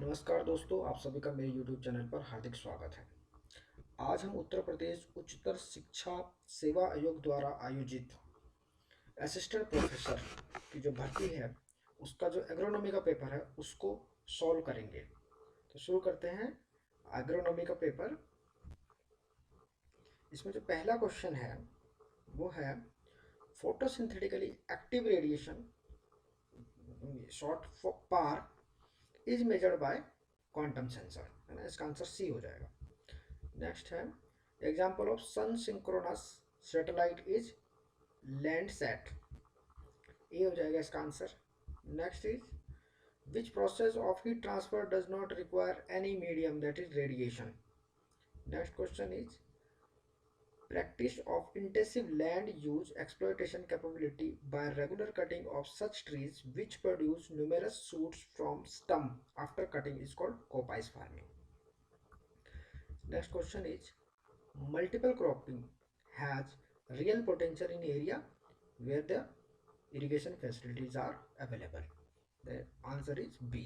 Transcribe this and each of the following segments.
नमस्कार दोस्तों, आप सभी का मेरे YouTube चैनल पर हार्दिक स्वागत है। आज हम उत्तर प्रदेश उच्चतर शिक्षा सेवा आयोग द्वारा आयोजित असिस्टेंट प्रोफेसर की जो भर्ती है उसका जो एग्रोनॉमी का पेपर है उसको सॉल्व करेंगे। तो शुरू करते हैं एग्रोनॉमी का पेपर। इसमें जो पहला क्वेश्चन है वो है photosynthetically active radiation short PAR is measured by quantum sensor, है ना। इसका आंसर सी हो जाएगा। नेक्स्ट है example of sun synchronous satellite is Landsat, A हो जाएगा इसका answer. Next is which process of heat transfer does not require any medium that is radiation. Next question is practice of intensive land use exploitation capability by regular cutting of such trees which produce numerous shoots from stump after cutting is called coppice farming. Next question is multiple cropping has real potential in area where the irrigation facilities are available. The answer is B.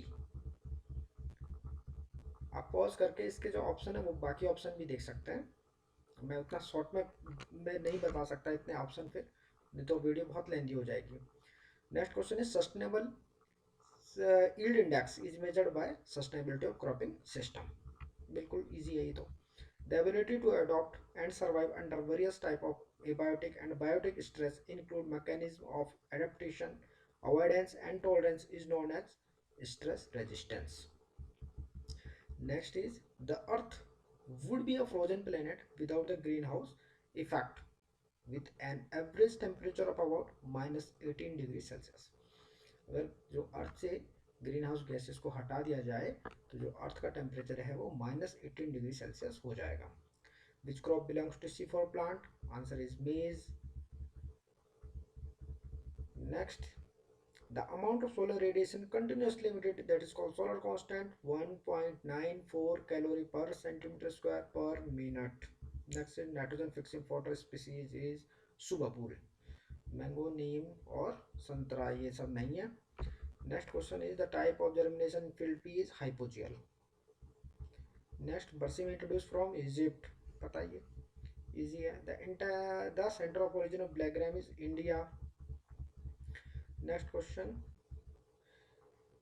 आप pause करके इसके जो option है वो बाकी option भी देख सकते हैं। मैं उतना शॉर्ट में मैं नहीं बता सकता इतने ऑप्शन, फिर नहीं तो वीडियो बहुत लेंदी हो जाएगी। Next question is sustainable yield index is measured bye sustainability of cropping system. बिल्कुल इजी है ये तो। The ability to adopt and survive under various type of abiotic and biotic stress include mechanism of adaptation, avoidance and tolerance is known as stress resistance. Next is the earth would be a frozen planet without the greenhouse effect with an average temperature of about -18 degree Celsius. अगर जो अर्थ से green house gases को हटा दिया जाए तो जो अर्थ का टेम्परेचर है वो -18 डिग्री सेल्सियस हो जाएगा। Which crop belongs to C4 plant? Answer is maize. Next, the amount of solar radiation continuously emitted, that is called solar constant, 1.94 calorie per centimeter square per minute. Next is nitrogen fixing photo species is subapul, mango, neem और संतरा ये सब नहीं है। Next question is the type of germination field pea is hypogeal. Next, Barsim introduced from Egypt, बताइए, easy है। The center of origin of black gram is India. Next question,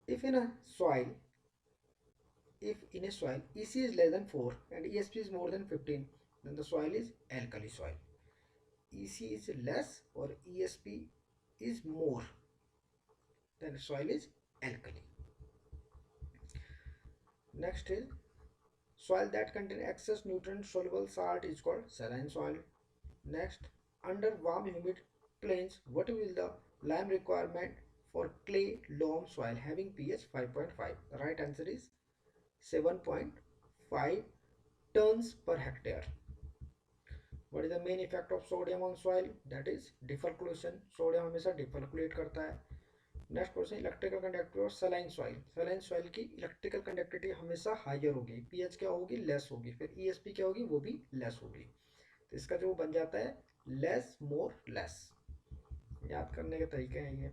if in a soil if in a soil EC is less than 4 and ESP is more than 15, then the soil is alkali soil. EC is less or ESP is more, then soil is alkali. Next is soil that contain excess nutrient soluble salt is called saline soil. Next, under warm humid plains, what will the lime requirement for clay loam soil having pH 5.5? The right answer is 7.5 tons per hectare. What is the main effect of sodium on soil? That is defalculation. Sodium हमेशा defalculate करता है। Next question, electrical conductivity of saline soil. Saline soil की electrical conductivity हमेशा higher होगी, pH क्या होगी, less होगी, फिर ईएसपी क्या होगी, वो भी लेस होगी। तो इसका जो बन जाता है लेस मोर लेस। याद करने के तरीके हैं ये,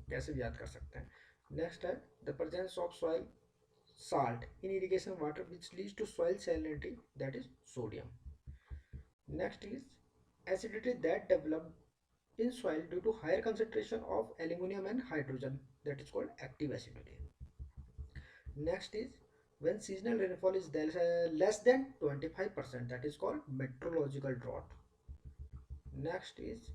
कैसे भी याद कर सकते हैं। नेक्स्ट है the presence of soil salt in irrigation water which leads to soil salinity, that is sodium. Next is acidity that develop in soil due to higher concentration of aluminum and hydrogen, that is called active acidity. Next is when seasonal rainfall is less than 25%, that is called meteorological drought. Next is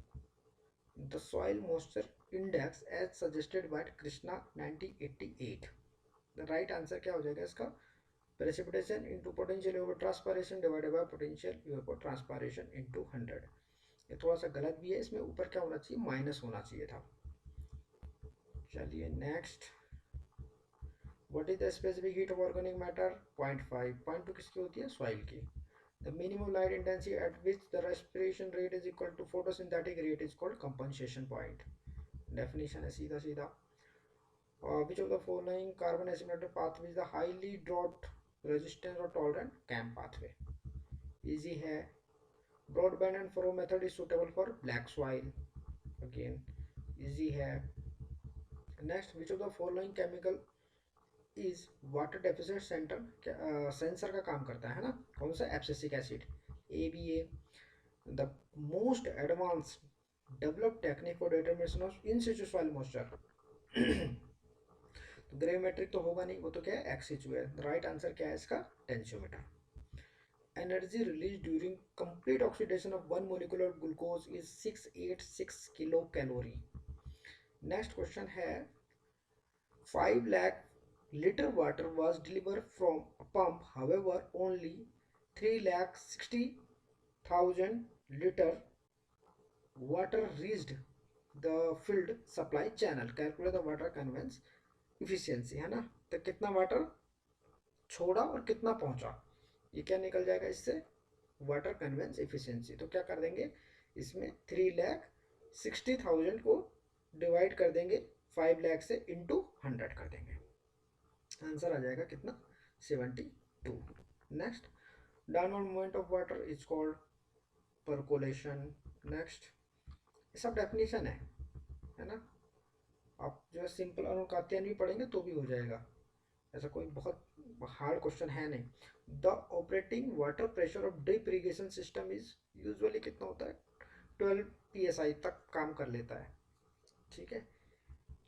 the soil moisture index as suggested by Krishna 1988. The right answer क्या हो जाएगा इसका, precipitation into potential evapotranspiration divided by potential evapotranspiration into 100। ये थोड़ा सा गलत भी है, इसमें ऊपर क्या होना चाहिए, माइनस होना चाहिए था। चलिए next, what is the specific heat of organic matter? 0.5। 0.2 किसकी होती है, सॉइल की। The minimum light intensity at which the respiration rate is equal to photosynthetic rate is called compensation point. Definition है सीधा सीधा। Which of the following carbon assimilated pathway is the highly drought resistant or tolerant CAM pathway? Easy है। Broadband and furrow method is suitable for black soil. Again easy है। Next, which of the following chemical is water deficit centre sensor का काम करता है ना, कौन सा, abscisic acid, ABA। The most advanced developed technique for determination of in situ soil moisture. तो gravimetric तो होगा नहीं, वो तो क्या है, एक्स सिचु है। राइट आंसर क्या है इसका, tensiometer. Energy release during complete oxidation of one molecule of glucose is 686 kilo calorie. Next question है 5 lakh liter water was delivered from a pump, however only 3,60,000 liter water reached the filled supply channel, calculate the water conveyance efficiency, है ना। तो कितना water छोड़ा और कितना पहुंचा, ये क्या निकल जाएगा इससे, वाटर कन्वेंस एफिशिएंसी। तो क्या कर देंगे इसमें, 3,60,000 को डिवाइड कर देंगे 5 लाख से, इंटू 100 कर देंगे, आंसर आ जाएगा कितना, 72। Next, downward movement of water is called percolation. Next, ये सब डेफिनेशन है ना। आप जो है सिंपल अनुपात्यान भी पढ़ेंगे तो भी हो जाएगा, ऐसा कोई बहुत हार्ड क्वेश्चन है नहीं। The operating water pressure of drip irrigation system is usually कितना होता है, 12 PSI तक काम कर लेता है, ठीक है।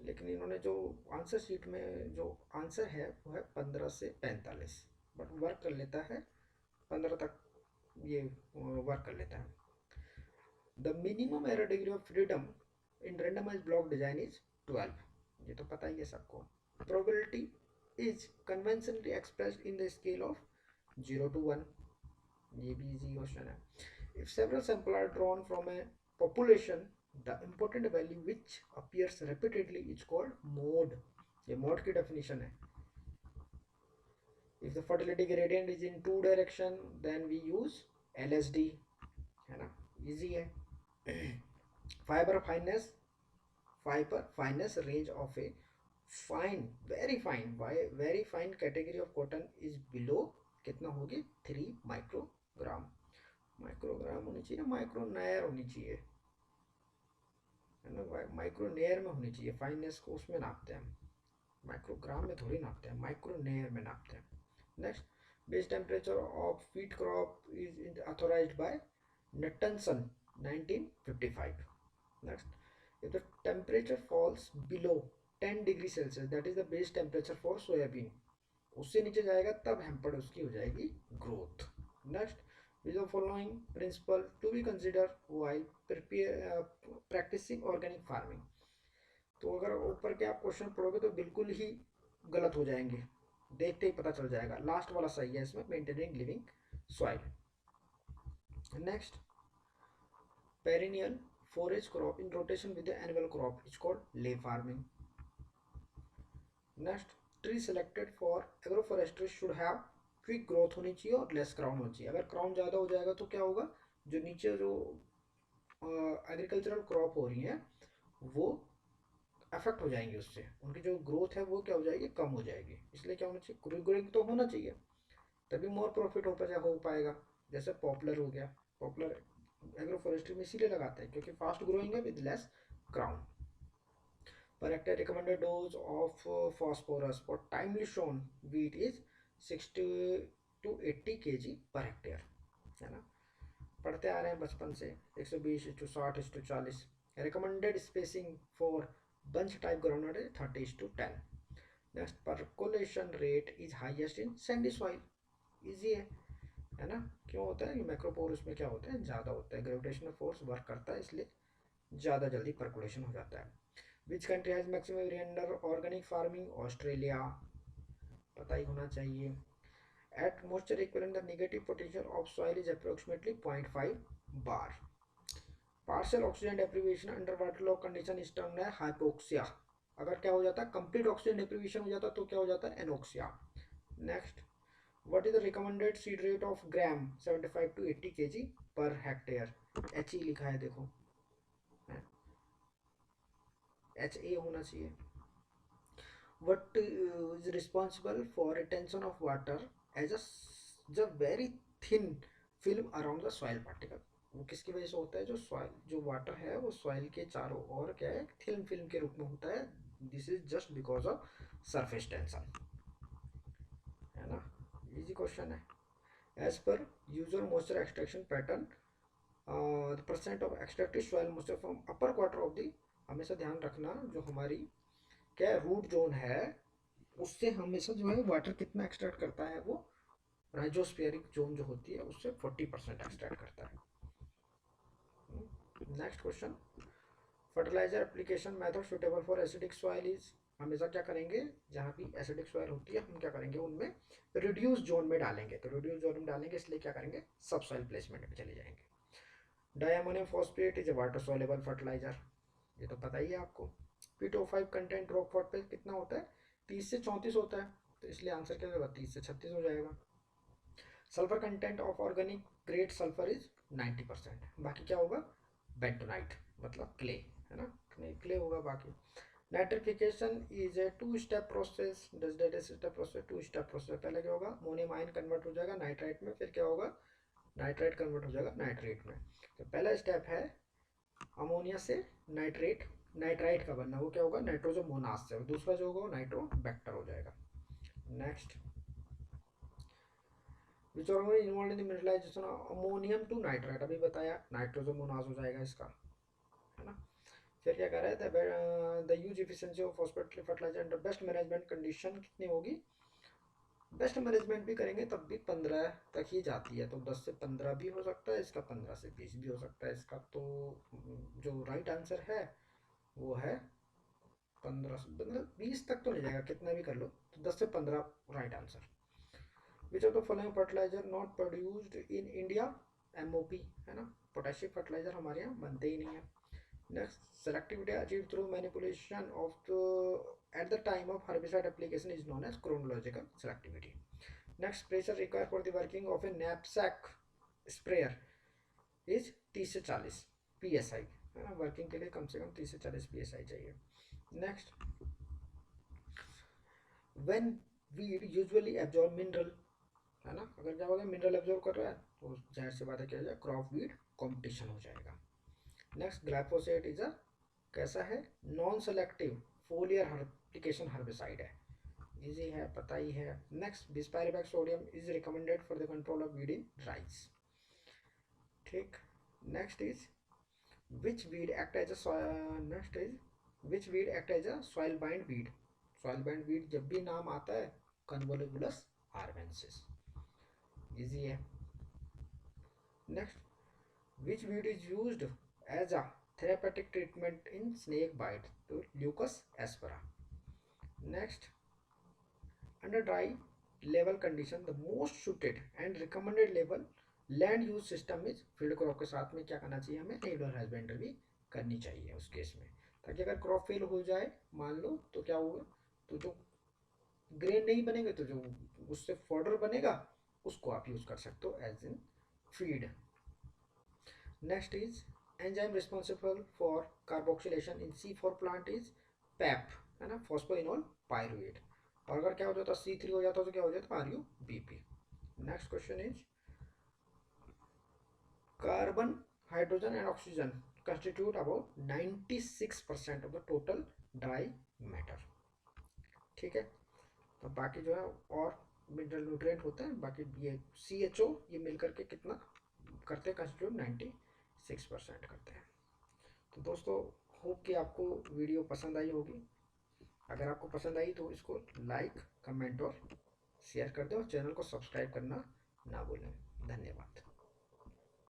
लेकिन इन्होंने जो आंसर शीट में जो आंसर है वो है 15 से 45, बट वर्क कर लेता है 15 तक, ये वर्क कर लेता है। The minimum error degree of freedom in randomise block design is 12, ये तो पता ही है सबको। Probability is conventionally expressed in the scale of 0 to 1, ये भी easy question है। If several samples are drawn from a population, the important value which appears repeatedly is called mode, ये mode की definition है। If the fertility gradient is in two direction, then we use LSD, है ना, easy है। fiber fineness range of a fine, very fine category of cotton is below, कितना होगी, 3 microgram. Microgram होनी चाहिए, माइक्रोनेयर होनी चाहिए, है ना, माइक्रोनेयर में होनी चाहिए। फाइननेस को उसमें नापते हैं हम, माइक्रोग्राम में थोड़ी नापते हैं, माइक्रोनेयर में नापते हैं। Next, base temperature of feed crop is authorised by Nuttonson 1955। Next, if the temperature falls below 10 degree Celsius, that is the base temperature for soybean, उससे नीचे जाएगा तब हैम्पर्ड उसकी हो जाएगी ग्रोथ। Next, which of following principle to be consider while practising organic farming. तो अगर ऊपर के आप क्वेश्चन पढ़ोगे तो बिल्कुल ही गलत हो जाएंगे, देखते ही पता चल जाएगा, लास्ट वाला सही है इसमें, maintaining living soil. Next, perennial forage crop in rotation with the annual crop is called lay farming. Next, tree selected for agroforestry should have quick growth होनी चाहिए और लेस क्राउन होनी चाहिए। अगर क्राउन ज़्यादा हो जाएगा तो क्या होगा, जो नीचे जो एग्रीकल्चरल क्रॉप हो रही है वो अफेक्ट हो जाएंगे, उससे उनकी जो ग्रोथ है वो क्या हो जाएगी, कम हो जाएगी। इसलिए क्या होना चाहिए, क्विक ग्रोइंग तो होना चाहिए, तभी मोर प्रॉफिट हो पाएगा। जैसे पॉपुलर हो गया, पॉपुलर एग्रो फॉरेस्ट्री में इसीलिए लगाते हैं क्योंकि फास्ट ग्रोइंग है with less crown. Per hectare recommended dose of phosphorus for timely shown wheat is 60 to 80 kg per hectare, है ना, पढ़ते आ रहे हैं बचपन से। 120:60:40। Recommended spacing for bunch type groundnut is 30:10। Next, percolation rate is highest in Sandy soil, easy है ना। क्यों होता है, मैक्रोपोर उसमें क्या होता है, ज़्यादा होता है, ग्रेविटेशनल फोर्स वर्क करता है, इसलिए ज़्यादा जल्दी परकुलेशन हो जाता है। Which country has maximum area under organic farming, Australia, पता ही होना चाहिए। At moisture equivalent the negative potential of soil is approximately 0.5 bar. Partial oxygen deprivation under water log condition is termed है हाइपोक्सिया। अगर क्या हो जाता है, कंप्लीट ऑक्सीजन डेप्रिवेशन हो जाता है तो क्या हो जाता है, anoxia. Next, what is the recommended seed rate of gram 75 to 80 kg per hectare, HE लिखा है देखो, HA होना चाहिए। what is responsible for retention of water as a जब very thin film around the soil particle, वो किसकी वजह से होता है, जो सॉइल जो वाटर है वो सॉइल के चारों ओर क्या है, थिन फिल्म के रूप में होता है। This is just because of surface tension. Easy question है। As per user moisture extraction pattern the percent of extracted soil moisture from upper quarter of the, हमेशा ध्यान रखना जो हमारी क्या रूट जोन है उससे हमेशा जो है वाटर कितना एक्सट्रैक्ट करता है, वो राइजोस्फीयरिक जोन जो होती है उससे 40% एक्सट्रैक्ट करता है। Next question, fertiliser application method suitable for acidic soil is, हमेशा क्या करेंगे जहाँ भी एसिडिक सॉइल होती है हम क्या करेंगे उनमें रिड्यूस जोन में डालेंगे, तो रिड्यूस जोन में डालेंगे इसलिए क्या करेंगे सब सॉइल प्लेसमेंट में चले जाएंगे। Diammonium phosphate is a water soluble fertiliser, ये तो पता ही है आपको। P2O5 कंटेंट रॉक फॉट पे कितना होता है, 30 से 34 होता है, तो इसलिए आंसर क्या होगा 30 से 36 हो जाएगा। Sulphur content of organic grade sulphur is 90%, बाकी क्या होगा बेंटोनाइट मतलब क्ले है ना, क्ले होगा बाकी। Nitrification is a two step process, does that is step process, two step process. पहले क्या होगा अमोनियम आयन कन्वर्ट हो जाएगा नाइट्राइट में, फिर क्या होगा नाइट्राइट कन्वर्ट हो जाएगा नाइट्रेट में। तो पहला स्टेप है अमोनिया से नाइट्रेट, नाइट्राइट का बनना, वो क्या होगा नाइट्रोजोमोनास से, और दूसरा जो होगा वो नाइट्रोबैक्टर हो जाएगा। Next, which organism involve in the mineralisation of ammonium to nitrite, अभी बताया नाइट्रोजोमोनास हो जाएगा इसका, है ना। फिर क्या कह रहे थे the use efficiency of phosphate fertiliser under best management condition कितनी होगी, बेस्ट मैनेजमेंट भी करेंगे तब भी 15 तक ही जाती है, तो 10 से 15 भी हो सकता है इसका, 15 से 20 भी हो सकता है इसका, तो जो राइट आंसर है वो है 15 से 20 तक तो नहीं जाएगा, कितना भी कर लो, तो 10 से 15 right answer. Which of the following fertiliser not produced in India, MOP है ना, पोटेशियम फर्टिलाइजर हमारे यहाँ बनते ही नहीं है। Next, selectivity achieved through manipulation of the at the time of herbicide application is known as chronological selectivity. Next, pressure required for the working of a knapsack sprayer is 30 से 40 psi है ना, working के लिए कम से कम 30 से 40 psi चाहिए। Next, when weed usually absorb mineral है ना, अगर क्या होगा मिनरल एब्जॉर्ब कर रहा है तो जाहिर सी बात है क्या हो जाएगा क्रॉप वीड कॉम्पिटिशन हो जाएगा। नेक्स्ट, ग्लाइफोसेट इज अ कैसा है non selective foliar application herbicide है, इजी है पता ही है। Next, bispyribac sodium is recommended for the control of weed in rice, ठीक। Next is which weed act as next is which weed act as a soil bind weed, soil bind weed जब भी नाम आता है Convolvulus arvensis, easy है। Next, which weed is used as a therapeutic treatment in snake bite, तो Leucus aspera। Next, under dry level condition the most suited and recommended level land use system is field crop, के साथ में क्या करना चाहिए हमें regular husbandry भी करनी चाहिए उस केस में, ताकि अगर क्रॉप फेल हो जाए मान लो तो क्या होगा, तो जो ग्रेन नहीं बनेंगे तो जो उससे फॉडर बनेगा उसको आप यूज कर सकते हो as in feed. Next is enzyme responsible for carboxylation in C4 plant is PAP है ना, फॉस्फोइनोल पायरुवेट, और अगर क्या हो जाता C3 हो जाता तो क्या हो जाता RUBP। Next question is carbon hydrogen and oxygen constitute about 96% of the total dry matter, ठीक है। तो बाकी जो है और मिनरल न्यूट्रिएंट होते हैं, बाकी ये CHO ये मिलकर के कितना करते हैं कंस्टिट्यूट 96% करते हैं। तो दोस्तों होप कि आपको वीडियो पसंद आई होगी, अगर आपको पसंद आई तो इसको लाइक कमेंट और शेयर कर दें और चैनल को सब्सक्राइब करना ना भूलें। धन्यवाद।